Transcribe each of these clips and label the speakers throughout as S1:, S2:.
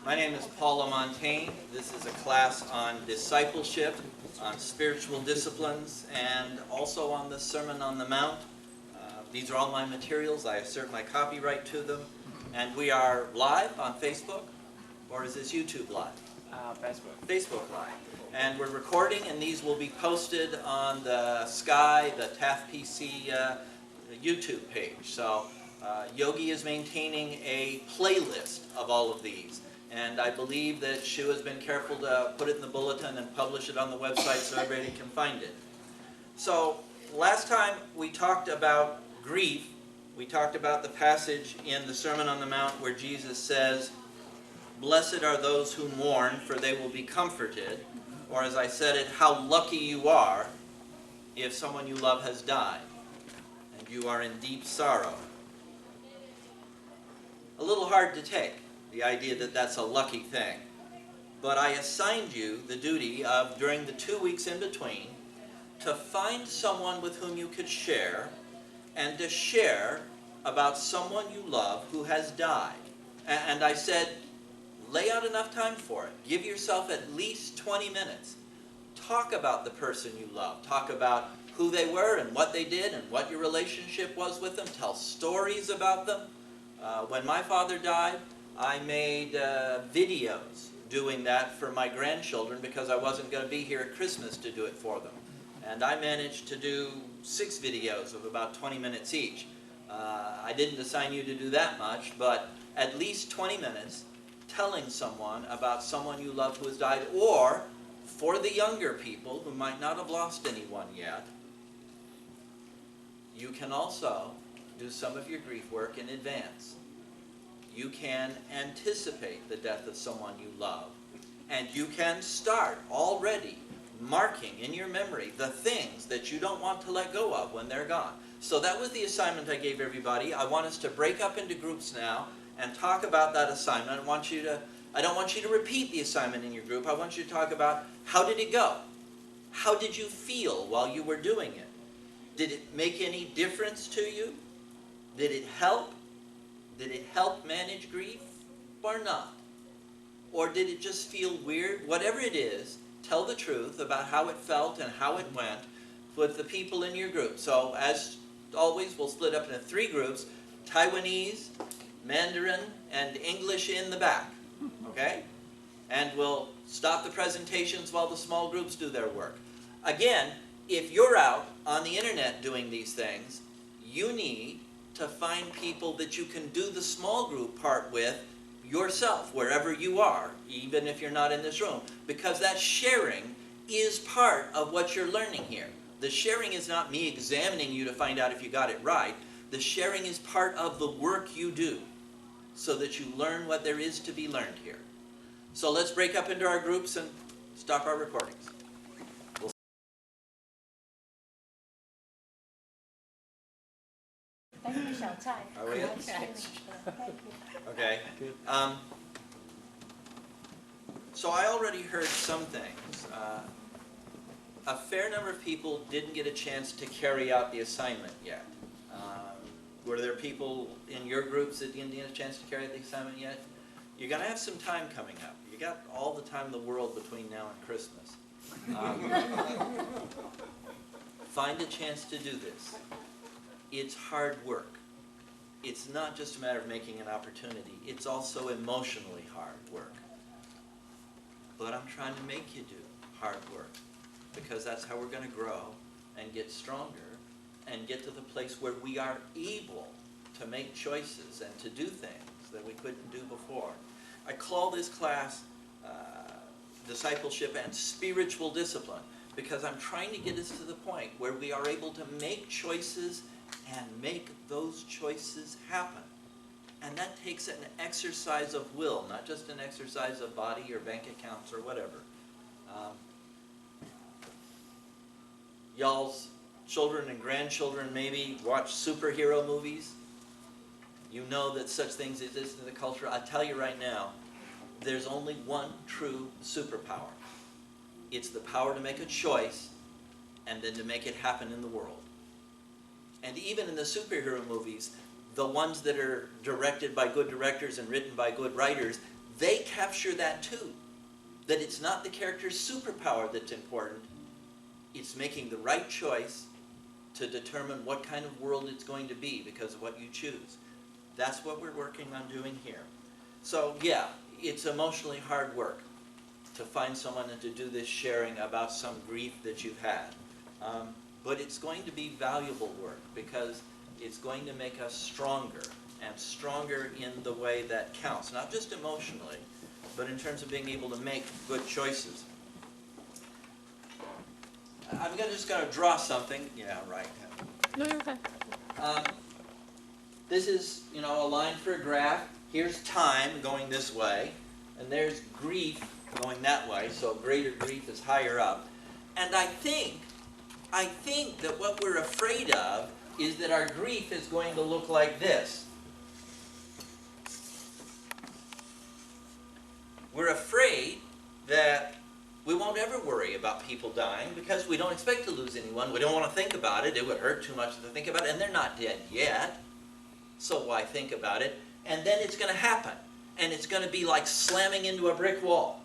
S1: My name is Paula Montagne. This is a class on discipleship, on spiritual disciplines, and also on the Sermon on the Mount. These are all my materials. I assert my copyright to them. And we are live on Facebook, or is this YouTube Live?
S2: Facebook.
S1: Facebook Live. And we're recording, and these will be posted on the Sky, the TAFPC YouTube page. So Yogi is maintaining a playlist of all of these. And I believe that Shu has been careful to put it in the bulletin and publish it on the website so everybody can find it. So last time we talked about grief. We talked about the passage in the Sermon on the Mount where Jesus says, "Blessed are those who mourn, for they will be comforted." Or as I said it, how lucky you are if someone you love has died and you are in deep sorrow. A little hard to take, the idea that that's a lucky thing. But I assigned you the duty of, during the 2 weeks in between, to find someone with whom you could share, and to share about someone you love who has died. And I said, lay out enough time for it. Give yourself at least 20 minutes. Talk about the person you love. Talk about who they were and what they did and what your relationship was with them. Tell stories about them. When my father died, I made videos doing that for my grandchildren because I wasn't going to be here at Christmas to do it for them. And I managed to do 6 videos of about 20 minutes each. I didn't assign you to do that much, but at least 20 minutes telling someone about someone you love who has died, or for the younger people who might not have lost anyone yet, you can also do some of your grief work in advance. You can anticipate the death of someone you love, and you can start already marking in your memory the things that you don't want to let go of when they're gone. So that was the assignment I gave everybody. I want us to break up into groups now and talk about that assignment. I don't want you to repeat the assignment in your group. I want you to talk about, how did it go? How did you feel while you were doing it? Did it make any difference to you? Did it help? Did it help manage grief or not? Or did it just feel weird? Whatever it is, tell the truth about how it felt and how it went with the people in your group. So as always, we'll split up into 3 groups: Taiwanese, Mandarin, and English in the back. Okay? And we'll stop the presentations while the small groups do their work. Again, if you're out on the internet doing these things, you need to find people that you can do the small group part with yourself, wherever you are, even if you're not in this room, because that sharing is part of what you're learning here. The sharing is not me examining you to find out if you got it right. The sharing is part of the work you do so that you learn what there is to be learned here. So let's break up into our groups and stop our recordings. Are we? Okay. So I already heard some things. A fair number of people didn't get a chance to carry out the assignment yet. Were there people in your groups that didn't get a chance to carry out the assignment yet? You're going to have some time coming up. You got all the time in the world between now and Christmas. Find a chance to do this. It's hard work. It's not just a matter of making an opportunity. It's also emotionally hard work. But I'm trying to make you do hard work, because that's how we're going to grow and get stronger and get to the place where we are able to make choices and to do things that we couldn't do before. I call this class Discipleship and Spiritual Discipline, because I'm trying to get us to the point where we are able to make choices and make those choices happen. And that takes an exercise of will, not just an exercise of body or bank accounts or whatever. Y'all's children and grandchildren maybe watch superhero movies. You know that such things exist in the culture. I tell you right now, there's only one true superpower. It's the power to make a choice and then to make it happen in the world. And even in the superhero movies, the ones that are directed by good directors and written by good writers, they capture that too. That it's not the character's superpower that's important, it's making the right choice to determine what kind of world it's going to be because of what you choose. That's what we're working on doing here. So yeah, it's emotionally hard work to find someone and to do this sharing about some grief that you've had. But it's going to be valuable work because it's going to make us stronger, and stronger in the way that counts, not just emotionally, but in terms of being able to make good choices. I'm just going to draw something. Yeah, right.
S2: No, you're okay.
S1: This is, a line for a graph. Here's time going this way, and there's grief going that way, so greater grief is higher up. And I think that what we're afraid of is that our grief is going to look like this. We're afraid that we won't ever worry about people dying because we don't expect to lose anyone. We don't want to think about it. It would hurt too much to think about it, and they're not dead yet. So why think about it? And then it's going to happen, and it's going to be like slamming into a brick wall.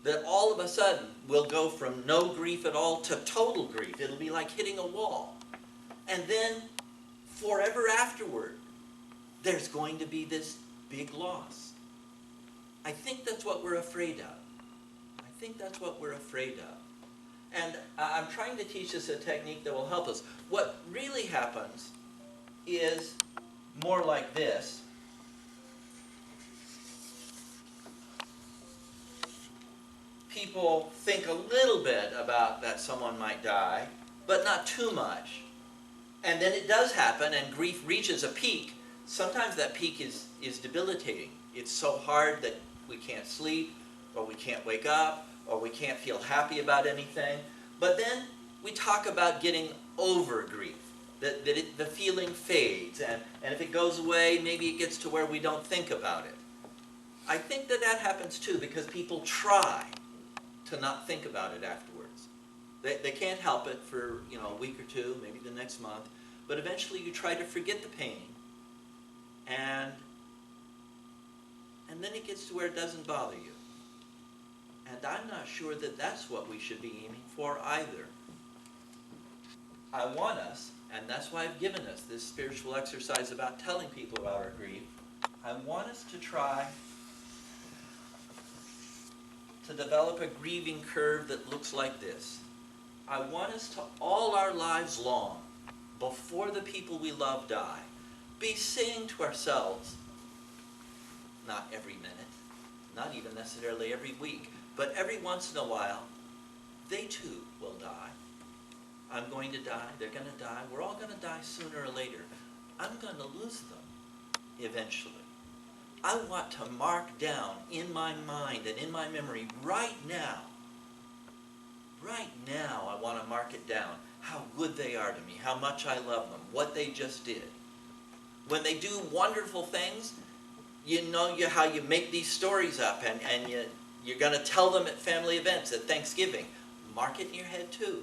S1: That all of a sudden we'll go from no grief at all to total grief. It'll be like hitting a wall. And then forever afterward, there's going to be this big loss. I think that's what we're afraid of. I think that's what we're afraid of. And I'm trying to teach us a technique that will help us. What really happens is more like this. People think a little bit about that someone might die, but not too much. And then it does happen, and grief reaches a peak. Sometimes that peak is debilitating. It's so hard that we can't sleep, or we can't wake up, or we can't feel happy about anything. But then we talk about getting over grief, that the feeling fades, and if it goes away, maybe it gets to where we don't think about it. I think that happens too, because people try to not think about it afterwards. They can't help it for a week or two, maybe the next month, but eventually you try to forget the pain, and then it gets to where it doesn't bother you. And I'm not sure that that's what we should be aiming for either. I want us, and that's why I've given us this spiritual exercise about telling people about our grief, I want us to try to develop a grieving curve that looks like this. I want us to, all our lives long, before the people we love die, be saying to ourselves, not every minute, not even necessarily every week, but every once in a while, they too will die. I'm going to die, they're going to die, we're all going to die sooner or later. I'm going to lose them eventually. I want to mark down in my mind and in my memory right now, I want to mark it down, how good they are to me, how much I love them, what they just did. When they do wonderful things, you know how you make these stories up, and you're going to tell them at family events, at Thanksgiving. Mark it in your head too,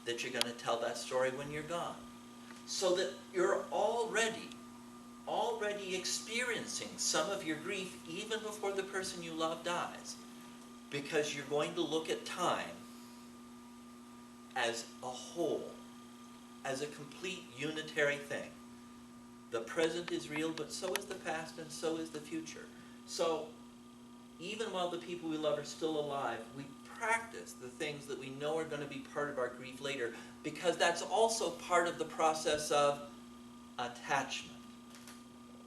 S1: that you're going to tell that story when you're gone. So that you're already experiencing some of your grief even before the person you love dies. Because you're going to look at time as a whole, as a complete unitary thing. The present is real, but so is the past, and so is the future. So even while the people we love are still alive, we practice the things that we know are going to be part of our grief later, because that's also part of the process of attachment.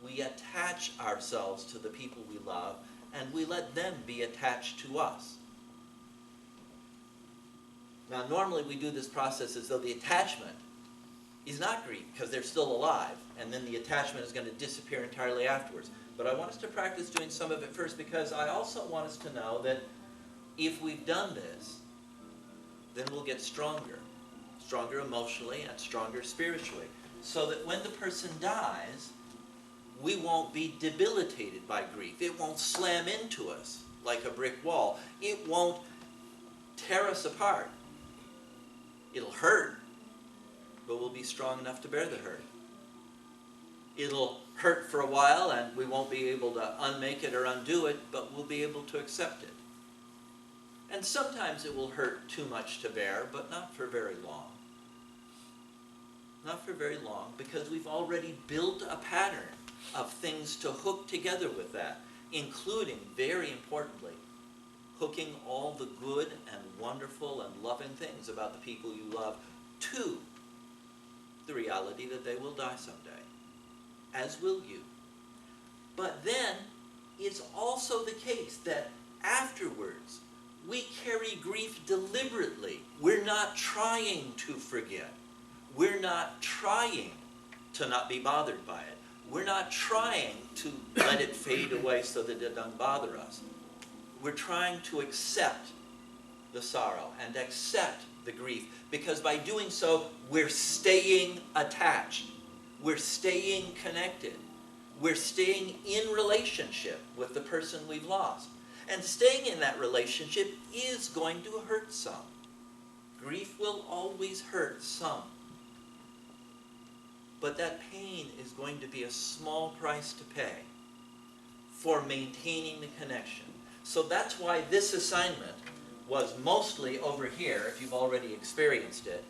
S1: We attach ourselves to the people we love, and we let them be attached to us. Now, normally we do this process as though the attachment is not grief, because they're still alive, and then the attachment is going to disappear entirely afterwards. But I want us to practice doing some of it first, because I also want us to know that if we've done this, then we'll get stronger. Stronger emotionally and stronger spiritually. So that when the person dies, we won't be debilitated by grief. It won't slam into us like a brick wall. It won't tear us apart. It'll hurt, but we'll be strong enough to bear the hurt. It'll hurt for a while, and we won't be able to unmake it or undo it, but we'll be able to accept it. And sometimes it will hurt too much to bear, but not for very long. Not for very long, because we've already built a pattern of things to hook together with that, including, very importantly, hooking all the good and wonderful and loving things about the people you love to the reality that they will die someday, as will you. But then, it's also the case that afterwards, we carry grief deliberately. We're not trying to forget. We're not trying to not be bothered by it. We're not trying to let it fade away so that it doesn't bother us. We're trying to accept the sorrow and accept the grief, because by doing so, we're staying attached. We're staying connected. We're staying in relationship with the person we've lost. And staying in that relationship is going to hurt some. Grief will always hurt some. But that pain is going to be a small price to pay for maintaining the connection. So that's why this assignment was mostly over here, if you've already experienced it.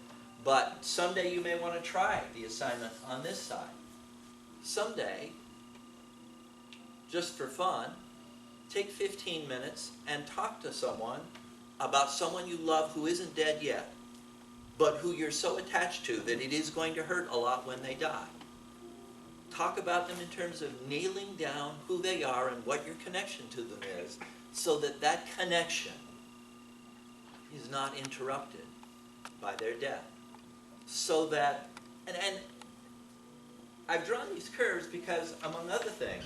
S1: But someday you may want to try the assignment on this side. Someday, just for fun, take 15 minutes and talk to someone about someone you love who isn't dead yet, but who you're so attached to that it is going to hurt a lot when they die. Talk about them in terms of nailing down who they are and what your connection to them is, so that that connection is not interrupted by their death. So that, and I've drawn these curves because, among other things,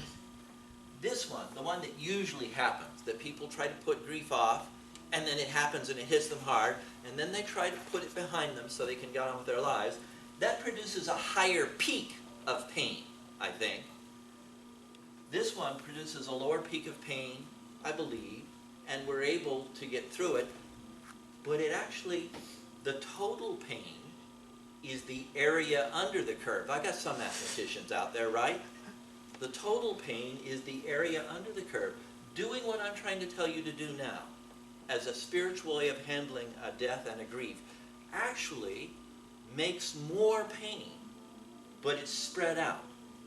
S1: this one, the one that usually happens, that people try to put grief off, and then it happens and it hits them hard, and then they try to put it behind them so they can get on with their lives, that produces a higher peak of pain, I think. This one produces a lower peak of pain, I believe, and we're able to get through it, but it actually, the total pain is the area under the curve. I got some mathematicians out there, right? The total pain is the area under the curve. Doing what I'm trying to tell you to do now, as a spiritual way of handling a death and a grief, actually makes more pain, but it's spread out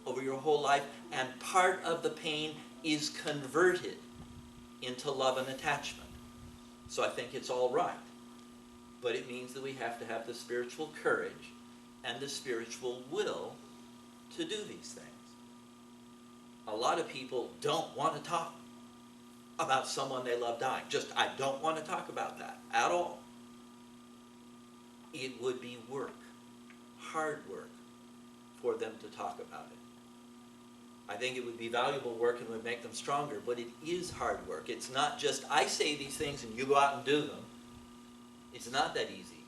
S1: over your whole life, and part of the pain is converted into love and attachment. So I think it's all right. But it means that we have to have the spiritual courage and the spiritual will to do these things. A lot of people don't want to talk about someone they love dying. Just, I don't want to talk about that at all. It would be work, hard work, for them to talk about it. I think it would be valuable work and would make them stronger, but it is hard work. It's not just, I say these things and you go out and do them. It's not that easy.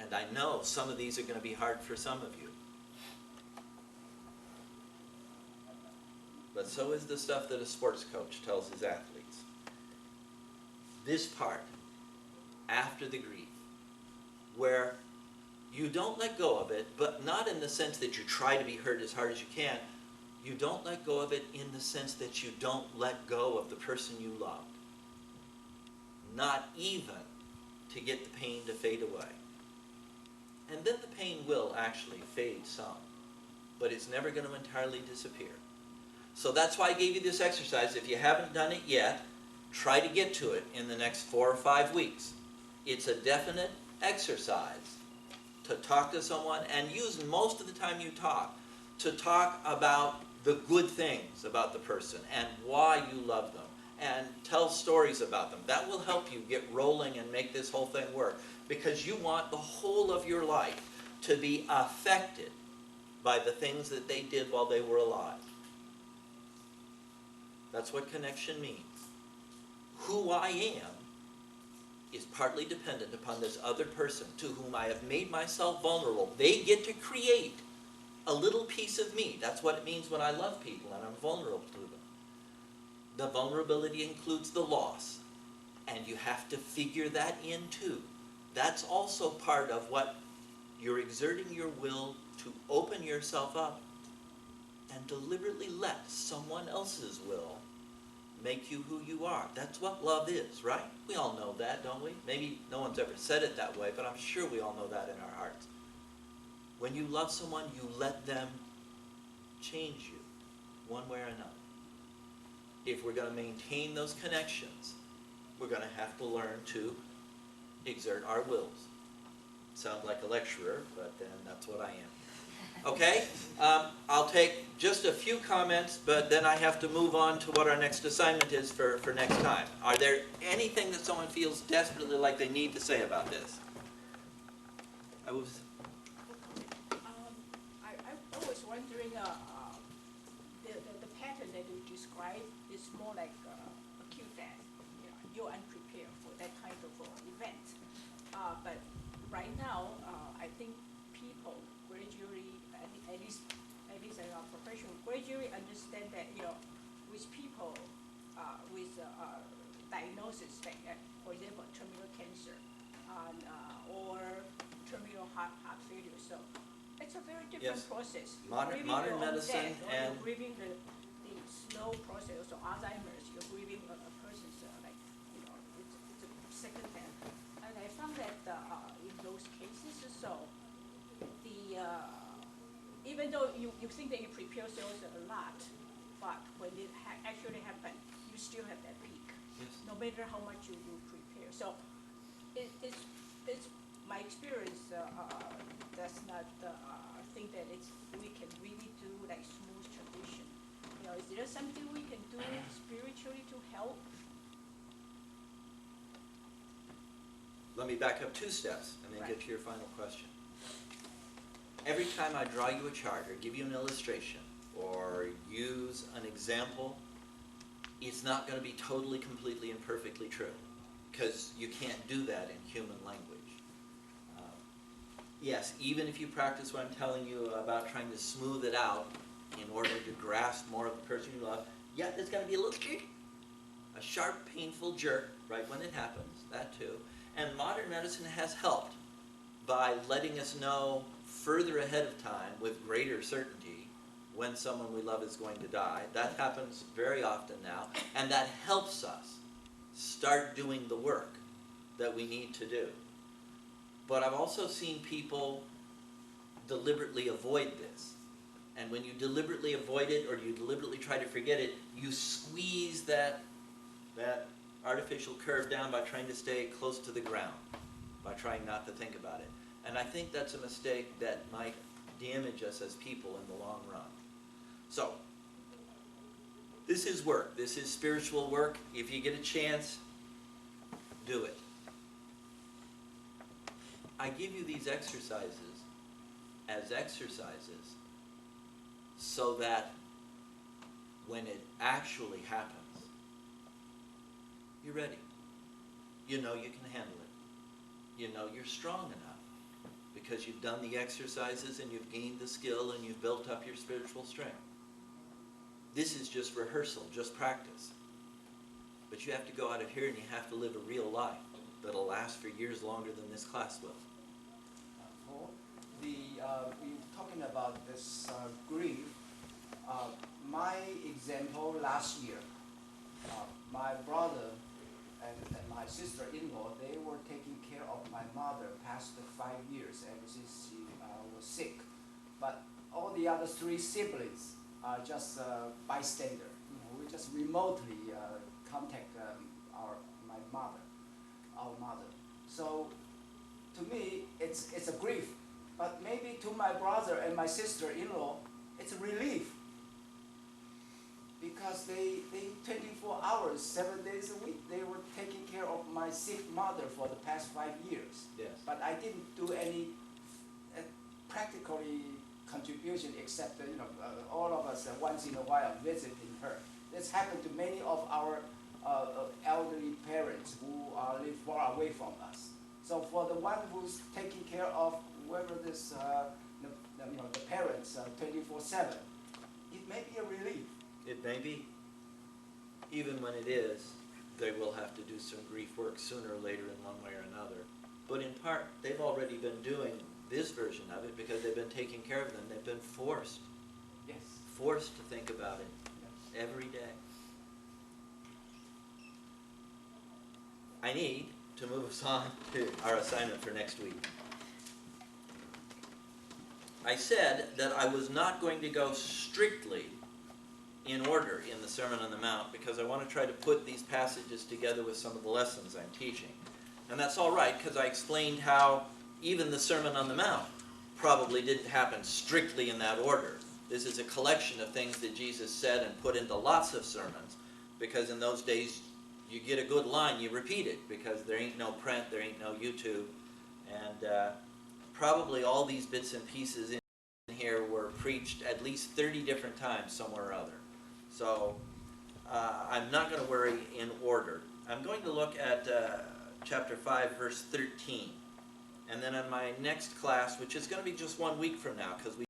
S1: And I know some of these are going to be hard for some of you. But so is the stuff that a sports coach tells his athletes. This part, after the grief, where you don't let go of it, but not in the sense that you try to be hurt as hard as you can. You don't let go of it in the sense that you don't let go of the person you loved. Not even to get the pain to fade away. And then the pain will actually fade some, but it's never going to entirely disappear. So that's why I gave you this exercise. If you haven't done it yet, try to get to it in the next 4 or 5 weeks. It's a definite exercise to talk to someone, and use most of the time you talk to talk about the good things about the person and why you love them, and tell stories about them. That will help you get rolling and make this whole thing work, because you want the whole of your life to be affected by the things that they did while they were alive. That's what connection means. Who I am is partly dependent upon this other person to whom I have made myself vulnerable. They get to create a little piece of me. That's what it means when I love people and I'm vulnerable to them. The vulnerability includes the loss, and you have to figure that in too. That's also part of what you're exerting your will to open yourself up and deliberately let someone else's will make you who you are. That's what love is, right? We all know that, don't we? Maybe no one's ever said it that way, but I'm sure we all know that in our hearts. When you love someone, you let them change you one way or another. If we're going to maintain those connections, we're going to have to learn to exert our wills. Sound like a lecturer, but then that's what I am. Okay? I'll take just a few comments, but then I have to move on to what our next assignment is for next time. Are there anything that someone feels desperately like they need to say about this?
S2: I was wondering, the pattern that you described is more like acute that you're unprepared for that kind of event. But right now, I think people gradually, at least in our profession, gradually understand that with people with diagnosis like, for example, terminal cancer or terminal heart failure. So it's a very different process.
S1: Modern medicine and
S2: you're grieving the slow process. So Alzheimer's, you're grieving a person's it's a second hand. And I found that in those cases, so even though you think that you prepare yourself a lot, but when it actually happens, you still have that peak.
S1: Yes.
S2: No matter how much you prepare. So it's my experience does not think that we can really do like smooth transition. Is there something we can do spiritually to help?
S1: let me back up 2 steps and then get to your final question. Every time I draw you a chart or give you an illustration or use an example, it's not going to be totally, completely, and perfectly true, because you can't do that in human language. Yes, even if you practice what I'm telling you about trying to smooth it out in order to grasp more of the person you love, yeah, there's going to be a little jerk, a sharp, painful jerk right when it happens, that too. And modern medicine has helped by letting us know further ahead of time with greater certainty when someone we love is going to die. That happens very often now, and that helps us start doing the work that we need to do. But I've also seen people deliberately avoid this. And when you deliberately avoid it or you deliberately try to forget it, you squeeze that artificial curve down by trying to stay close to the ground, by trying not to think about it. And I think that's a mistake that might damage us as people in the long run. So, this is work. This is spiritual work. If you get a chance, do it. I give you these exercises as exercises so that when it actually happens, you're ready. You know you can handle it. You know you're strong enough because you've done the exercises and you've gained the skill and you've built up your spiritual strength. This is just rehearsal, just practice. But you have to go out of here and you have to live a real life that'll last for years longer than this class will.
S3: We're talking about this grief. My example last year, my brother and my sister-in-law, they were taking care of my mother past 5 years ever since she was sick. But all the other 3 siblings are just bystander. We just remotely contact our mother. So to me, it's a grief. But maybe to my brother and my sister-in-law, it's a relief. Because they 24 hours, 7 days a week, they were taking care of my sick mother for the past 5 years.
S1: Yes.
S3: But I didn't do any practically contribution except all of us once in a while visiting her. This happened to many of our elderly parents who live far away from us. So for the one who's taking care of whoever this the parents 24/7, it may be a relief.
S1: It may be. Even when it is, they will have to do some grief work sooner or later in one way or another. But in part, they've already been doing this version of it because they've been taking care of them. They've been forced forced to think about it every day. I need to move us on to our assignment for next week. I said that I was not going to go strictly in order in the Sermon on the Mount because I want to try to put these passages together with some of the lessons I'm teaching. And that's all right because I explained how even the Sermon on the Mount probably didn't happen strictly in that order. This is a collection of things that Jesus said and put into lots of sermons because in those days you get a good line, you repeat it because there ain't no print, there ain't no YouTube. And probably all these bits and pieces in here were preached at least 30 different times somewhere or other. So I'm not going to worry in order. I'm going to look at chapter 5, verse 13. And then in my next class, which is going to be just 1 week from now, because we